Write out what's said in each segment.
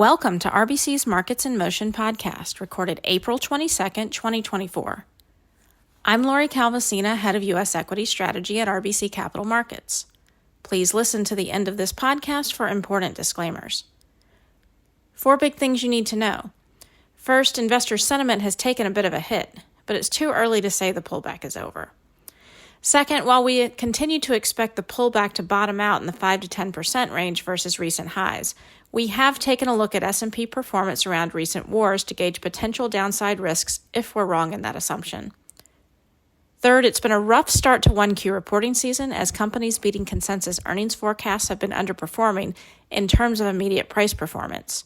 Welcome to RBC's Markets in Motion podcast, recorded April 22nd, 2024. I'm Lori Calvasina, Head of U.S. Equity Strategy at RBC Capital Markets. Please listen to the end of this podcast for important disclaimers. 4 big things you need to know. First, investor sentiment has taken a bit of a hit, but it's too early to say the pullback is over. Second, while we continue to expect the pullback to bottom out in the 5 to 10% range versus recent highs, we have taken a look at S&P performance around recent wars to gauge potential downside risks if we're wrong in that assumption. Third, it's been a rough start to 1Q reporting season as companies beating consensus earnings forecasts have been underperforming in terms of immediate price performance.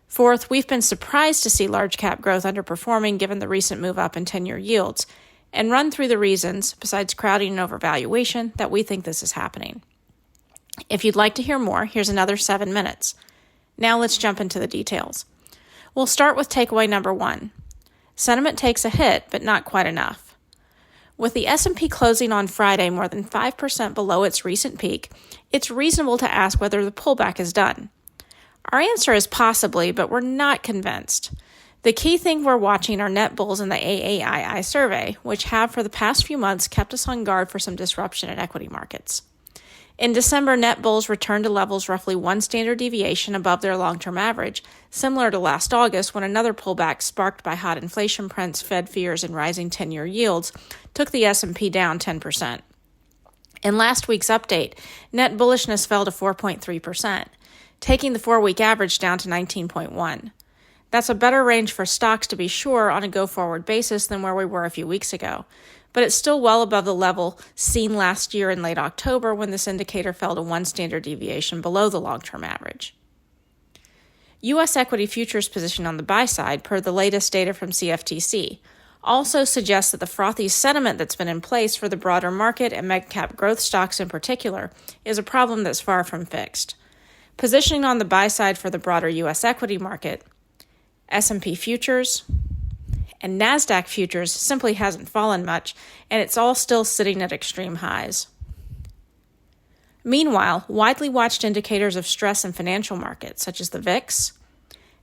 Fourth, we've been surprised to see large cap growth underperforming given the recent move up in 10-year yields, and run through the reasons, besides crowding and overvaluation, that we think this is happening. If you'd like to hear more, here's another 7 minutes. Now let's jump into the details. We'll start with takeaway number 1. Sentiment takes a hit, but not quite enough. With the S&P closing on Friday more than 5% below its recent peak, it's reasonable to ask whether the pullback is done. Our answer is possibly, but we're not convinced. The key thing we're watching are net bulls in the AAII survey, which have for the past few months kept us on guard for some disruption in equity markets. In December, net bulls returned to levels roughly 1 standard deviation above their long-term average, similar to last August when another pullback sparked by hot inflation prints, Fed fears, and rising 10-year yields took the S&P down 10%. In last week's update, net bullishness fell to 4.3%, taking the 4-week average down to 19.1. That's a better range for stocks to be sure on a go-forward basis than where we were a few weeks ago, but it's still well above the level seen last year in late October when this indicator fell to 1 standard deviation below the long-term average. U.S. equity futures position on the buy side, per the latest data from CFTC, also suggests that the frothy sentiment that's been in place for the broader market and mega-cap growth stocks in particular is a problem that's far from fixed. Positioning on the buy side for the broader U.S. equity market, S&P futures and NASDAQ futures simply hasn't fallen much, and it's all still sitting at extreme highs. Meanwhile, widely watched indicators of stress in financial markets, such as the VIX,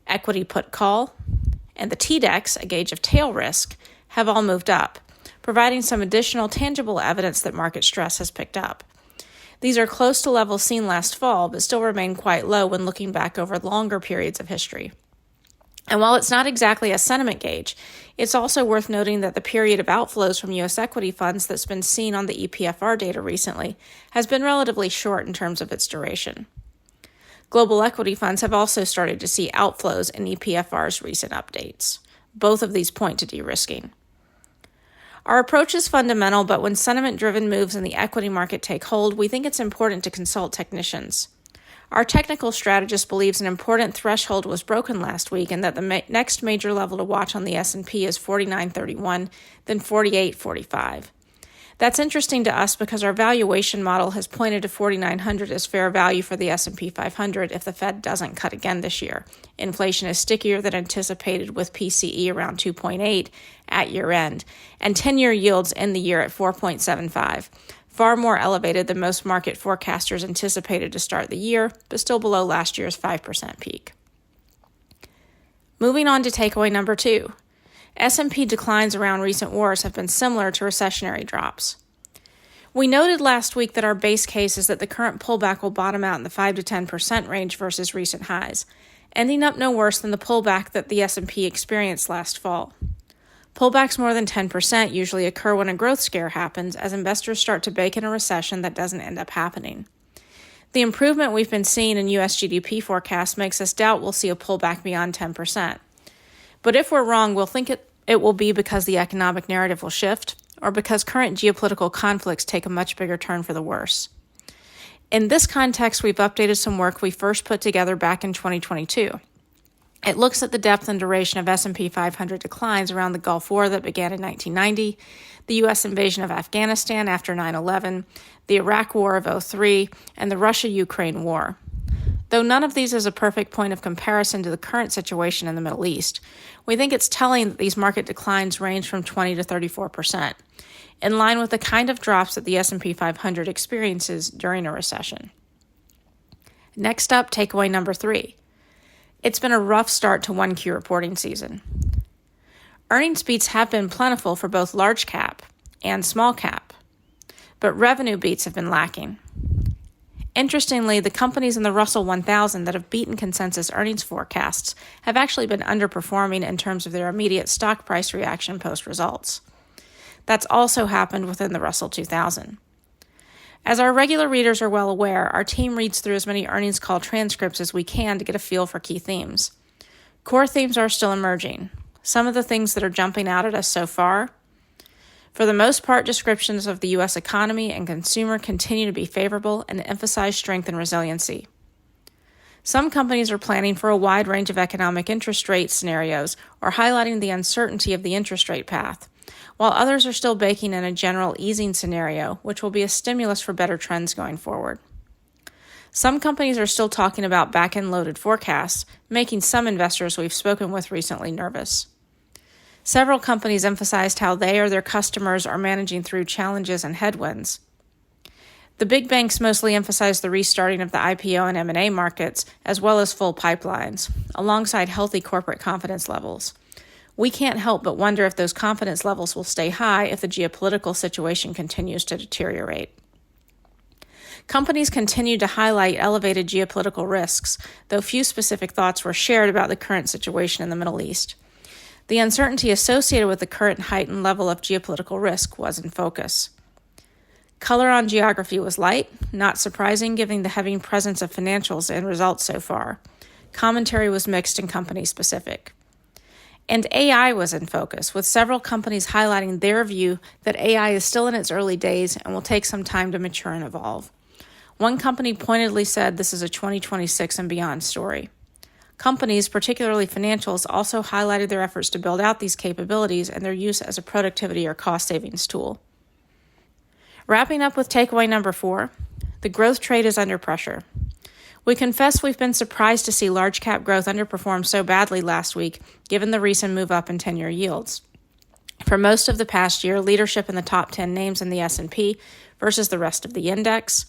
equity put call, and the TDEX, a gauge of tail risk, have all moved up, providing some additional tangible evidence that market stress has picked up. These are close to levels seen last fall, but still remain quite low when looking back over longer periods of history. And while it's not exactly a sentiment gauge, it's also worth noting that the period of outflows from U.S. equity funds that's been seen on the EPFR data recently has been relatively short in terms of its duration. Global equity funds have also started to see outflows in EPFR's recent updates. Both of these point to de-risking. Our approach is fundamental, but when sentiment-driven moves in the equity market take hold, we think it's important to consult technicians. Our technical strategist believes an important threshold was broken last week and that the next major level to watch on the S&P is 49.31, then 48.45. That's interesting to us because our valuation model has pointed to 4,900 as fair value for the S&P 500 if the Fed doesn't cut again this year. Inflation is stickier than anticipated with PCE around 2.8 at year-end, and 10-year yields end the year at 4.75. Far more elevated than most market forecasters anticipated to start the year, but still below last year's 5% peak. Moving on to takeaway number 2. S&P declines around recent wars have been similar to recessionary drops. We noted last week that our base case is that the current pullback will bottom out in the 5 to 10% range versus recent highs, ending up no worse than the pullback that the S&P experienced last fall. Pullbacks more than 10% usually occur when a growth scare happens as investors start to bake in a recession that doesn't end up happening. The improvement we've been seeing in U.S. GDP forecasts makes us doubt we'll see a pullback beyond 10%. But if we're wrong, we'll think it will be because the economic narrative will shift or because current geopolitical conflicts take a much bigger turn for the worse. In this context, we've updated some work we first put together back in 2022. It looks at the depth and duration of S&P 500 declines around the Gulf War that began in 1990, the U.S. invasion of Afghanistan after 9/11, the Iraq War of 2003, and the Russia-Ukraine War. Though none of these is a perfect point of comparison to the current situation in the Middle East, we think it's telling that these market declines range from 20 to 34%, in line with the kind of drops that the S&P 500 experiences during a recession. Next up, takeaway number 3. It's been a rough start to 1Q reporting season. Earnings beats have been plentiful for both large cap and small cap, but revenue beats have been lacking. Interestingly, the companies in the Russell 1000 that have beaten consensus earnings forecasts have actually been underperforming in terms of their immediate stock price reaction post-results. That's also happened within the Russell 2000. As our regular readers are well aware, our team reads through as many earnings call transcripts as we can to get a feel for key themes. Core themes are still emerging. Some of the things that are jumping out at us so far: for the most part, descriptions of the U.S. economy and consumer continue to be favorable and emphasize strength and resiliency. Some companies are planning for a wide range of economic interest rate scenarios or highlighting the uncertainty of the interest rate path, while others are still baking in a general easing scenario, which will be a stimulus for better trends going forward. Some companies are still talking about back-end loaded forecasts, making some investors we've spoken with recently nervous. Several companies emphasized how they or their customers are managing through challenges and headwinds. The big banks mostly emphasize the restarting of the IPO and M&A markets, as well as full pipelines, alongside healthy corporate confidence levels. We can't help but wonder if those confidence levels will stay high if the geopolitical situation continues to deteriorate. Companies continue to highlight elevated geopolitical risks, though few specific thoughts were shared about the current situation in the Middle East. The uncertainty associated with the current heightened level of geopolitical risk was in focus. Color on geography was light, not surprising given the heavy presence of financials in results so far. Commentary was mixed and company-specific. And AI was in focus, with several companies highlighting their view that AI is still in its early days and will take some time to mature and evolve. One company pointedly said this is a 2026 and beyond story. Companies, particularly financials, also highlighted their efforts to build out these capabilities and their use as a productivity or cost savings tool. Wrapping up with takeaway number 4, the growth trade is under pressure. We confess we've been surprised to see large cap growth underperform so badly last week, given the recent move up in 10-year yields. For most of the past year, leadership in the top 10 names in the S&P versus the rest of the index,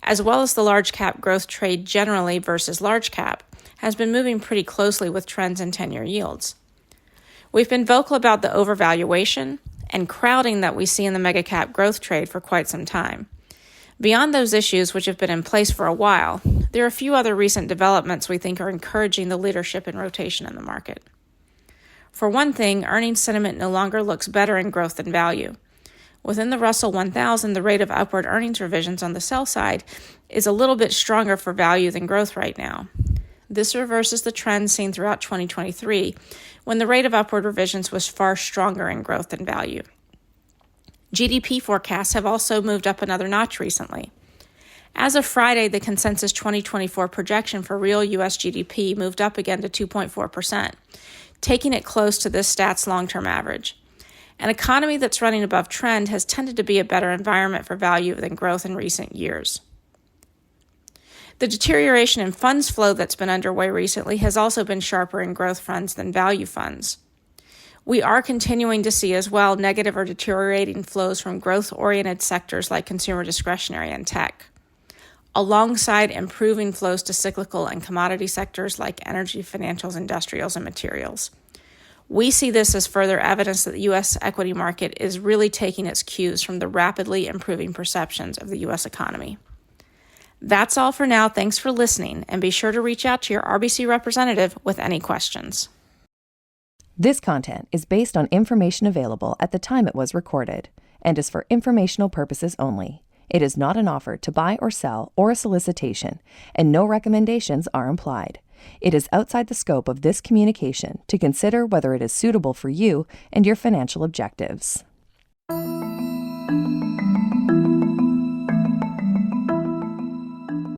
as well as the large cap growth trade generally versus large cap, has been moving pretty closely with trends in 10-year yields. We've been vocal about the overvaluation and crowding that we see in the mega cap growth trade for quite some time. Beyond those issues, which have been in place for a while, there are a few other recent developments we think are encouraging the leadership and rotation in the market. For one thing, earnings sentiment no longer looks better in growth than value. Within the Russell 1000, the rate of upward earnings revisions on the sell side is a little bit stronger for value than growth right now. This reverses the trend seen throughout 2023, when the rate of upward revisions was far stronger in growth than value. GDP forecasts have also moved up another notch recently. As of Friday, the consensus 2024 projection for real U.S. GDP moved up again to 2.4%, taking it close to this stat's long-term average. An economy that's running above trend has tended to be a better environment for value than growth in recent years. The deterioration in funds flow that's been underway recently has also been sharper in growth funds than value funds. We are continuing to see as well negative or deteriorating flows from growth-oriented sectors like consumer discretionary and tech, alongside improving flows to cyclical and commodity sectors like energy, financials, industrials, and materials. We see this as further evidence that the U.S. equity market is really taking its cues from the rapidly improving perceptions of the U.S. economy. That's all for now. Thanks for listening, and be sure to reach out to your RBC representative with any questions. This content is based on information available at the time it was recorded and is for informational purposes only. It is not an offer to buy or sell or a solicitation, and no recommendations are implied. It is outside the scope of this communication to consider whether it is suitable for you and your financial objectives.